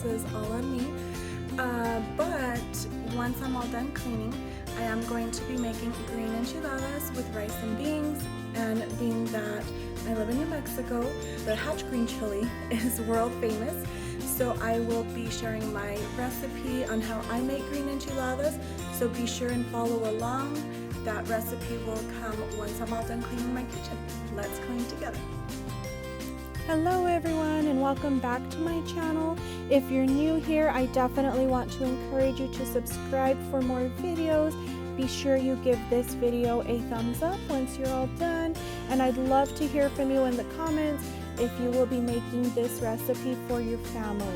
this is all on me. But once I'm all done cleaning, I am going to be making green enchiladas with rice and beans. And being that I live in New Mexico, the Hatchgreenchile is world famous. So I will be sharing my recipe on how I make green enchiladas. So be sure and follow along. That recipe will come once I'm all done cleaning my kitchen. Let's clean together. Hello everyone, and welcome back to my channel. If you're new here, I definitely want to encourage you to subscribe for more videos. Be sure you give this video a thumbs up once you're all done, and I'd love to hear from you in the comments if you will be making this recipe for your family.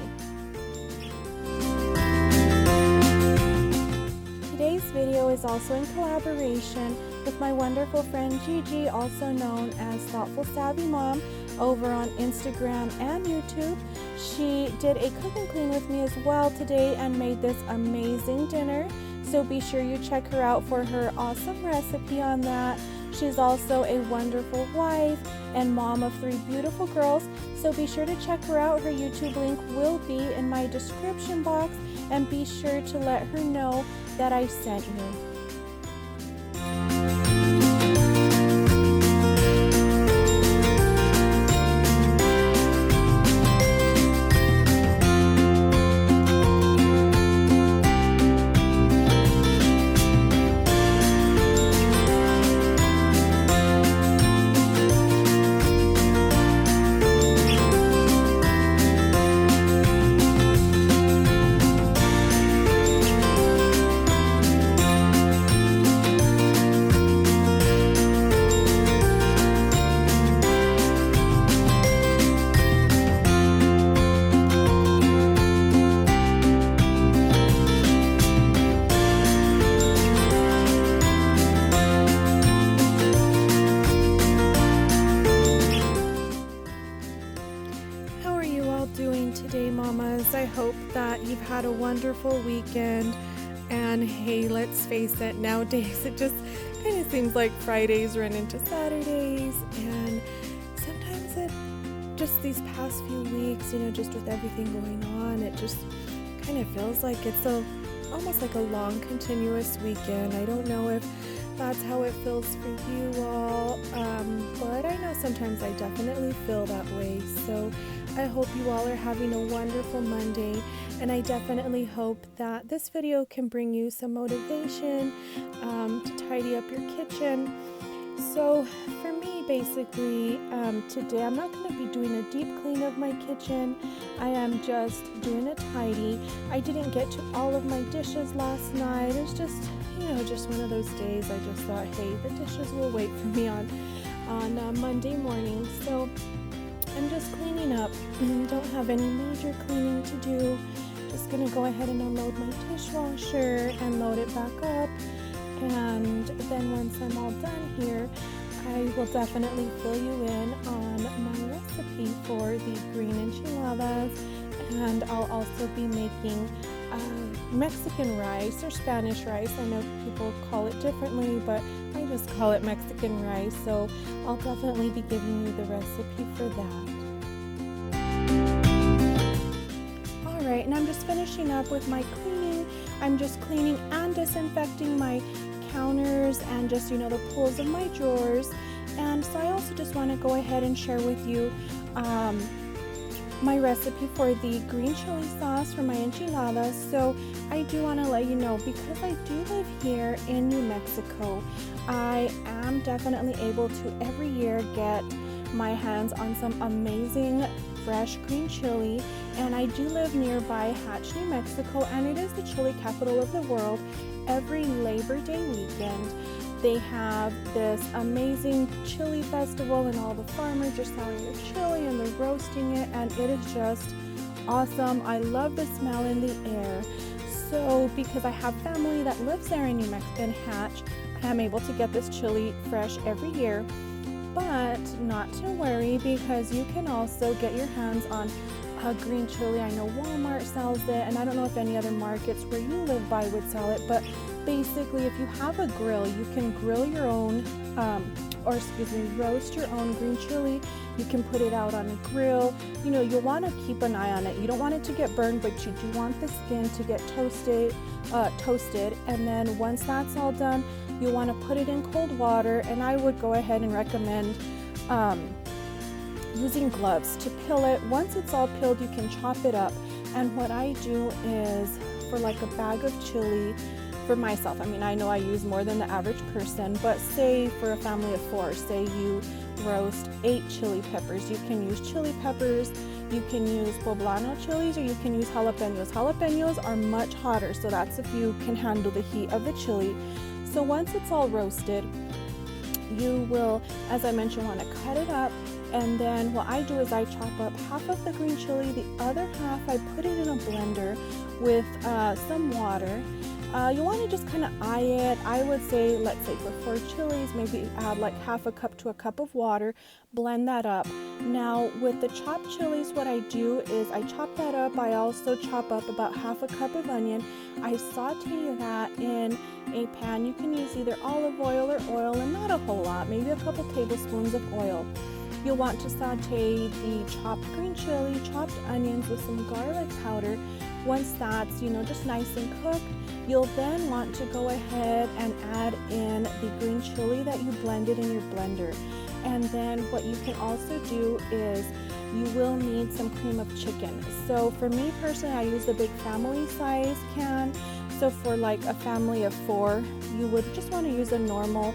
Today's video is also in collaboration with my wonderful friend Gigi, also known as Thoughtful Savvy Mom, over on Instagram and YouTube. She did a cook and clean with me as well today and made this amazing dinner. So be sure you check her out for her awesome recipe on that. She's also a wonderful wife and mom of 3 beautiful girls. So be sure to check her out. Her YouTube link will be in my description box, and be sure to let her know that I sent you. Doing today, mamas? I hope that you've had a wonderful weekend. And hey, let's face it, nowadays it just kind of seems like Fridays run into Saturdays, and sometimes it just these past few weeks, just with everything going on, it just kind of feels like it's almost like a long continuous weekend. I don't know if that's how it feels for you all, but I know sometimes I definitely feel that way. So I hope you all are having a wonderful Monday, and I definitely hope that this video can bring you some motivation to tidy up your kitchen. So for me, basically, today I'm not going to be doing a deep clean of my kitchen. I am just doing a tidy. I didn't get to all of my dishes last night. It's just, just one of those days. I just thought, hey, the dishes will wait for me on Monday morning. So I'm just cleaning up. Don't have any major cleaning to do. Just gonna go ahead and unload my dishwasher and load it back up. And then once I'm all done here, I will definitely fill you in on my recipe for the green enchiladas. And I'll also be making Mexican rice or Spanish rice. I know people call it differently, but I just call it Mexican rice. So I'll definitely be giving you the recipe for that. Alright, and I'm just finishing up with my cleaning. I'm just cleaning and disinfecting my counters and just, the pulls of my drawers. And so I also just want to go ahead and share with you my recipe for the green chili sauce for my enchiladas. So I do want to let you know, because I do live here in New Mexico, I am definitely able to every year get my hands on some amazing fresh green chili. And I do live nearby Hatch, New Mexico, and it is the chili capital of the world. Every Labor Day weekend, they have this amazing chili festival, and all the farmers are selling their chili and they're roasting it, and it is just awesome. I love the smell in the air. So because I have family that lives there in New Mexico, in Hatch, I am able to get this chili fresh every year. But not to worry, because you can also get your hands on green chili. I know Walmart sells it, and I don't know if any other markets where you live by would sell it, but basically, if you have a grill, you can grill your own, roast your own green chili. You can put it out on a grill. You'll want to keep an eye on it. You don't want it to get burned, but you do want the skin to get toasted. And then once that's all done, you want to put it in cold water. And I would go ahead and recommend using gloves to peel it. Once it's all peeled, you can chop it up. And what I do is, for like a bag of chili, for myself, I know I use more than the average person, but say for a family of 4, say you roast 8 chili peppers. You can use chili peppers, you can use poblano chilies, or you can use jalapenos. Jalapenos are much hotter, so that's if you can handle the heat of the chili. So once it's all roasted, you will, as I mentioned, want to cut it up. And then what I do is I chop up half of the green chili, the other half I put it in a blender with some water. You want to just kind of eye it. I would say, let's say for 4 chilies, maybe add like half a cup to a cup of water, blend that up. Now with the chopped chilies, what I do is I chop that up. I also chop up about half a cup of onion. I saute that in a pan. You can use either olive oil or oil, and not a whole lot, maybe a couple tablespoons of oil. You'll want to saute the chopped green chili, chopped onions with some garlic powder. Once that's, just nice and cooked, you'll then want to go ahead and add in the green chili that you blended in your blender. And then what you can also do is you will need some cream of chicken. So for me personally, I use the big family size can. So for like a family of 4, you would just want to use a normal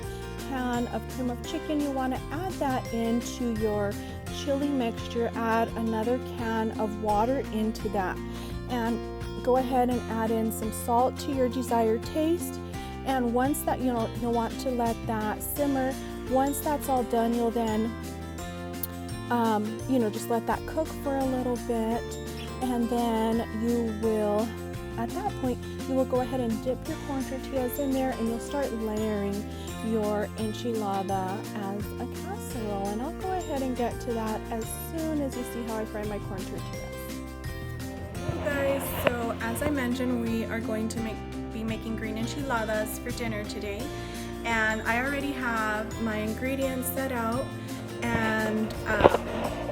can of cream of chicken. You want to add that into your chili mixture, add another can of water into that, and go ahead and add in some salt to your desired taste. And once that, you'll want to let that simmer. Once that's all done, you'll then just let that cook for a little bit, and then you will, at that point, you will go ahead and dip your corn tortillas in there, and you'll start layering your enchilada as a casserole. And I'll go ahead and get to that as soon as you see how I fry my corn tortillas. Hey guys, so as I mentioned, we are going to be making green enchiladas for dinner today, and I already have my ingredients set out. And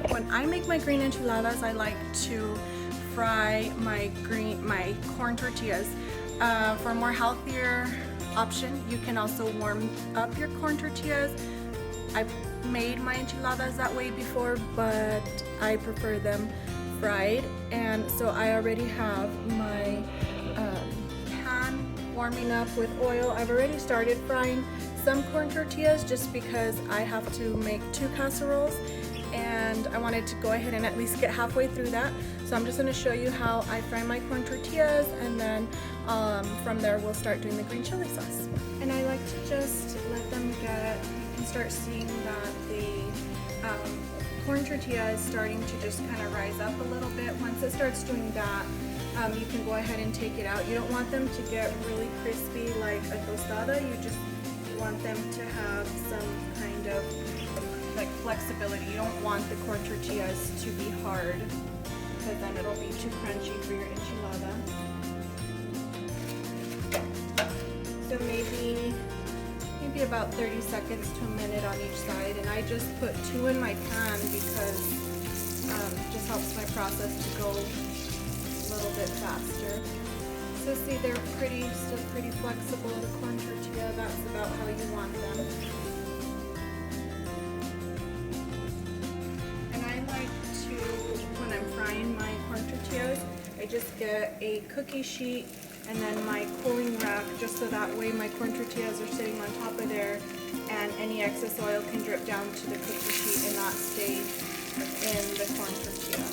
when I make my green enchiladas, I like to fry my corn tortillas. For a more healthier option, you can also warm up your corn tortillas. I've made my enchiladas that way before, but I prefer them fried. And so I already have my pan warming up with oil. I've already started frying some corn tortillas just because I have to make 2 casseroles, and I wanted to go ahead and at least get halfway through that. So I'm just going to show you how I fry my corn tortillas, and then from there we'll start doing the green chili sauce. And I like to just let them get, you can start seeing that the corn tortilla is starting to just kind of rise up a little bit. Once it starts doing that, you can go ahead and take it out. You don't want them to get really crispy like a tostada. You want them to have some kind of like flexibility. You don't want the corn tortillas to be hard, because then it'll be too crunchy for your enchilada. So maybe about 30 seconds to a minute on each side, and I just put 2 in my pan because it just helps my process to go a little bit faster. So see, they're still pretty flexible. The corn tortilla, that's about how you want them. And I like to, when I'm frying my corn tortillas, I just get a cookie sheet and then my cooling rack, just so that way my corn tortillas are sitting on top of there, and any excess oil can drip down to the cookie sheet and not stay in the corn tortilla.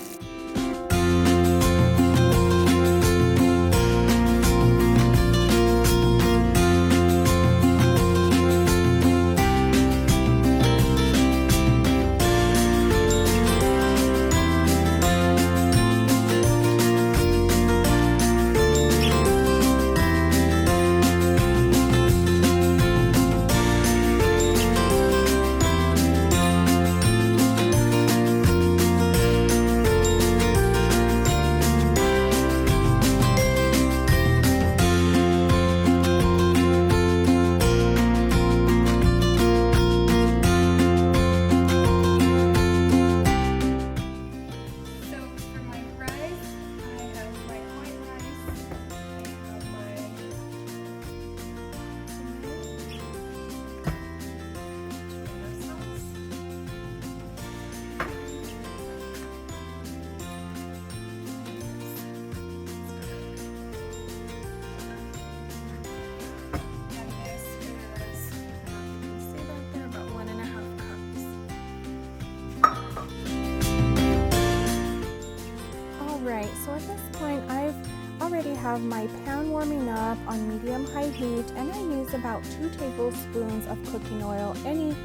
already have my pan warming up on medium-high heat, and I use about 2 tablespoons of cooking oil, any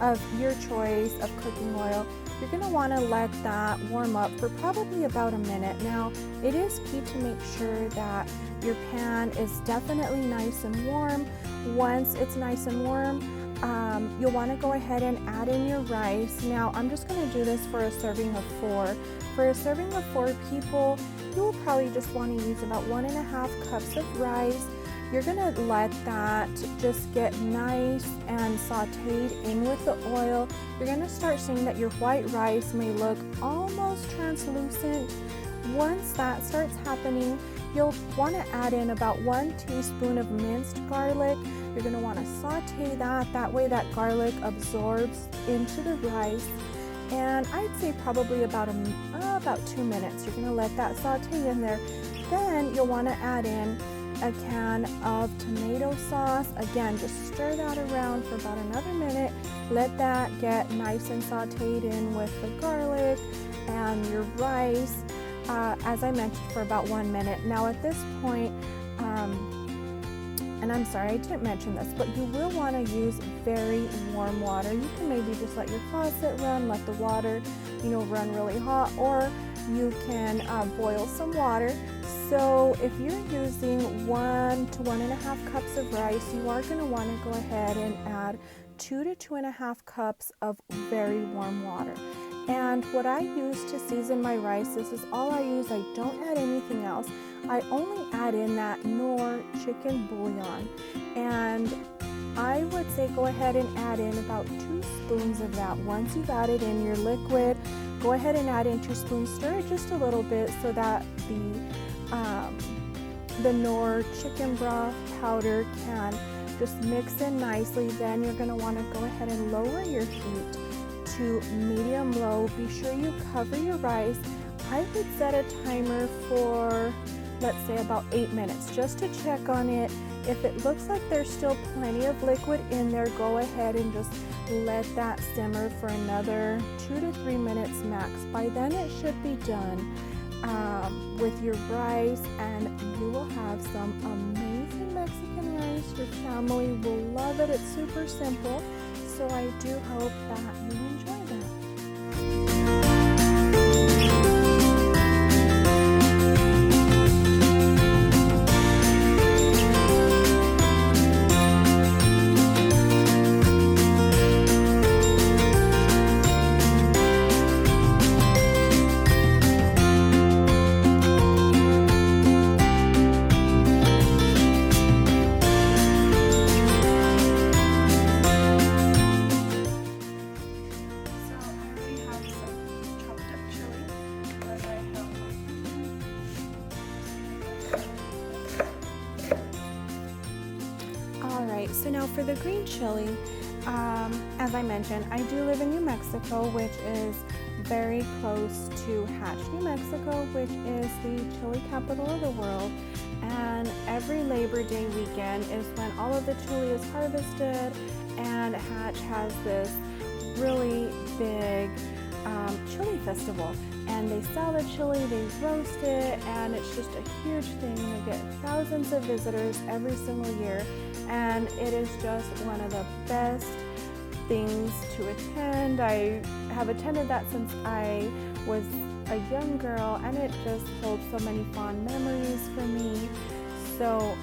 of your choice of cooking oil. You're going to want to let that warm up for probably about a minute. Now, it is key to make sure that your pan is definitely nice and warm. Once it's nice and warm, you'll want to go ahead and add in your rice. Now, I'm just going to do this for a serving of 4. For a serving of 4 people, you will probably just want to use about 1.5 cups of rice. You're going to let that just get nice and sauteed in with the oil. You're going to start seeing that your white rice may look almost translucent. Once that starts happening, you'll want to add in about 1 teaspoon of minced garlic. You're going to want to saute that way that garlic absorbs into the rice. And I'd say probably about 2 minutes. You're going to let that saute in there. Then you'll want to add in a can of tomato sauce. Again, just stir that around for about another minute. Let that get nice and sauteed in with the garlic and your rice, as I mentioned, for about 1 minute. Now at this point, and I'm sorry I didn't mention this, but you will want to use very warm water. You can maybe just let your faucet run, let the water, run really hot, or you can boil some water. So if you're using 1 to 1.5 cups of rice, you are going to want to go ahead and add 2 to 2.5 cups of very warm water. And what I use to season my rice, this is all I use. I don't add anything else. I only add in that Knorr chicken bouillon. And I would say go ahead and add in about 2 spoons of that. Once you've added in your liquid, go ahead and add in 2 spoons. Stir it just a little bit so that the Knorr chicken broth powder can just mix in nicely. Then you're going to want to go ahead and lower your heat to medium low. Be sure you cover your rice. I would set a timer for, let's say, about 8 minutes just to check on it. If it looks like there's still plenty of liquid in there, go ahead and just let that simmer for another 2 to 3 minutes max. By then it should be done with your rice, and you will have some amazing Mexican rice. Your family will love it. It's super simple, so I do hope that you enjoy that. So now for the green chili, as I mentioned, I do live in New Mexico, which is very close to Hatch, New Mexico, which is the chili capital of the world. And every Labor Day weekend is when all of the chili is harvested, and Hatch has this really big chili festival. And they sell the chili, they roast it, and it's just a huge thing. They get thousands of visitors every single year, and it is just one of the best things to attend. I have attended that since I was a young girl, and it just holds so many fond memories for me. So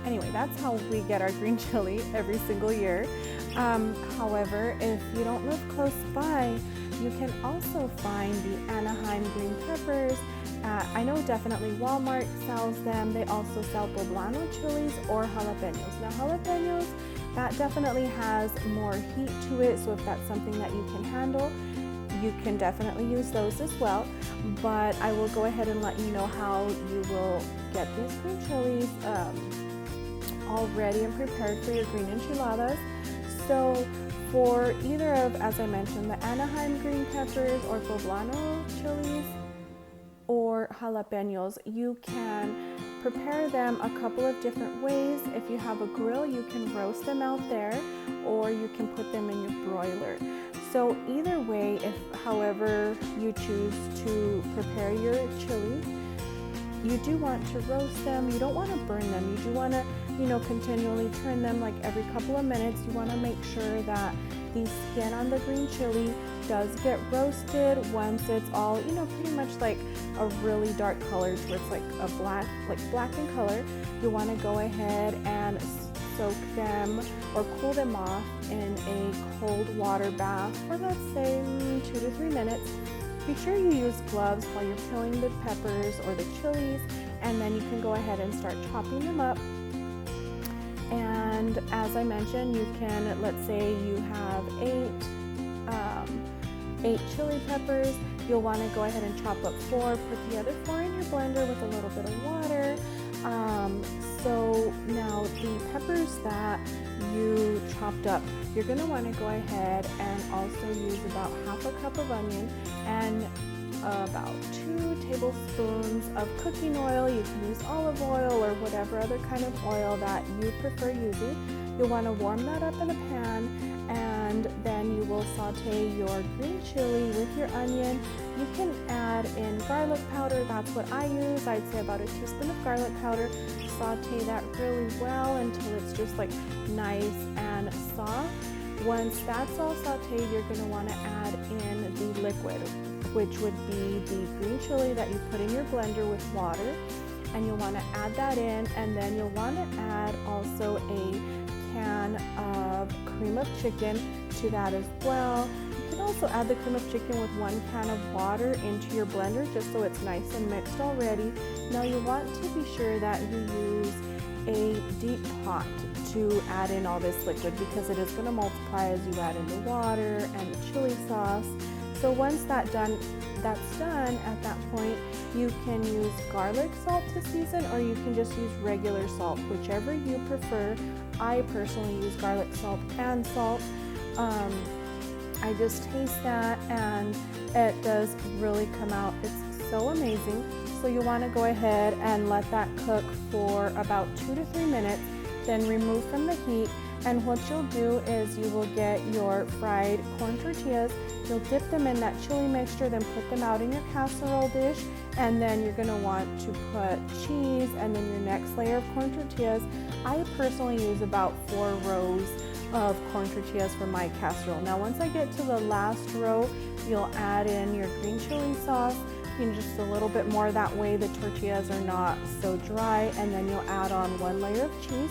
anyway, that's how we get our green chili every single year. However, if you don't live close by, you can also find the Anaheim green peppers. I know definitely Walmart sells them. They also sell poblano chilies or jalapenos. Now jalapenos, that definitely has more heat to it, so if that's something that you can handle, you can definitely use those as well. But I will go ahead and let you know how you will get these green chilies all ready and prepared for your green enchiladas. So for either of, as I mentioned, the Anaheim green peppers or poblano chilies or jalapenos, you can prepare them a couple of different ways. If you have a grill, you can roast them out there, or you can put them in your broiler. So either way, if however you choose to prepare your chili, you do want to roast them. You don't want to burn them. You do want to, continually turn them like every couple of minutes. You want to make sure that the skin on the green chili does get roasted once it's all, pretty much like a really dark color to where it's like a black in color. You want to go ahead and soak them or cool them off in a cold water bath for, let's say, 2 to 3 minutes. Be sure you use gloves while you're peeling the peppers or the chilies, and then you can go ahead and start chopping them up. And as I mentioned, you can, let's say you have 8 chili peppers. You'll want to go ahead and chop up 4, put the other 4 in your blender with a little bit of water. So now the peppers that you chopped up, you're going to want to go ahead and also use about half a cup of onion and about 2 tablespoons of cooking oil. You can use olive oil or whatever other kind of oil that you prefer using. You'll want to warm that up in a pan, and then you will saute your green chili with your onion. You can add in garlic powder. That's what I use. I'd say about a teaspoon of garlic powder. Saute that really well until it's just like nice and soft. Once that's all sauteed, you're going to want to add in the liquid, which would be the green chili that you put in your blender with water. And you'll want to add that in, and then you'll want to add also a can of cream of chicken to that as well. You can also add the cream of chicken with 1 can of water into your blender just so it's nice and mixed already. Now you want to be sure that you use a deep pot to add in all this liquid, because it is going to multiply as you add in the water and the chili sauce. So once that's done, at that point, you can use garlic salt to season, or you can just use regular salt, whichever you prefer. I personally use garlic salt and salt. I just taste that, and it does really come out. It's so amazing. So you want to go ahead and let that cook for about 2 to 3 minutes, then remove from the heat. And what you'll do is you will get your fried corn tortillas. You'll dip them in that chili mixture, then put them out in your casserole dish, and then you're going to want to put cheese and then your next layer of corn tortillas. I personally use about 4 rows of corn tortillas for my casserole. Now once I get to the last row, you'll add in your green chili sauce, just a little bit more, that way the tortillas are not so dry, and then you'll add on 1 layer of cheese.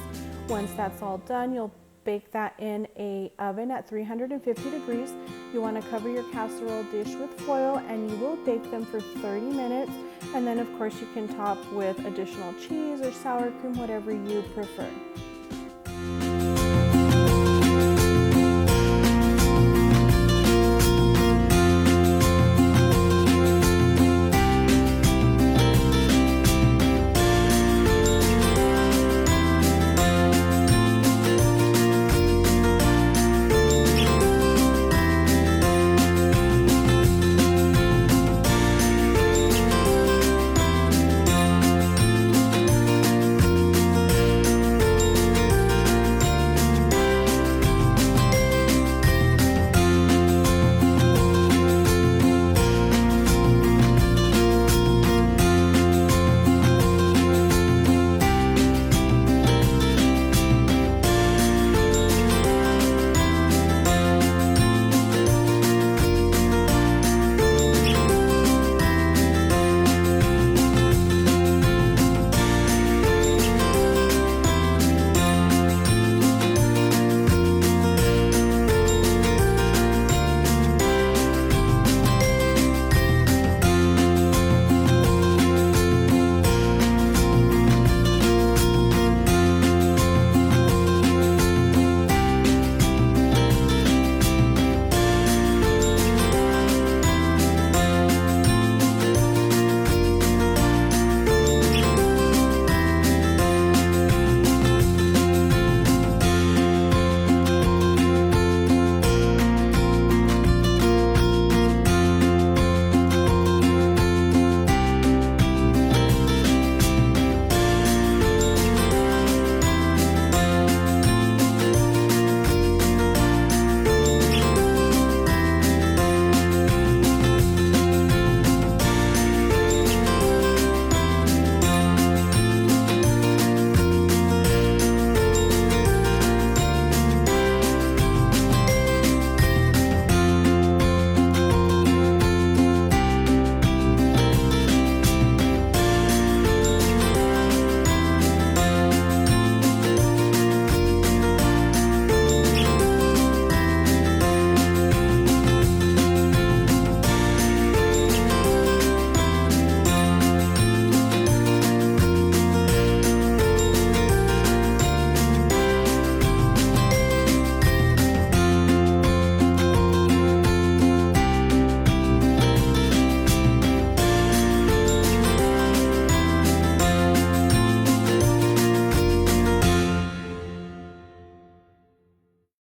Once that's all done, you'll bake that in a oven at 350 degrees. You want to cover your casserole dish with foil, and you will bake them for 30 minutes. And then of course you can top with additional cheese or sour cream, whatever you prefer.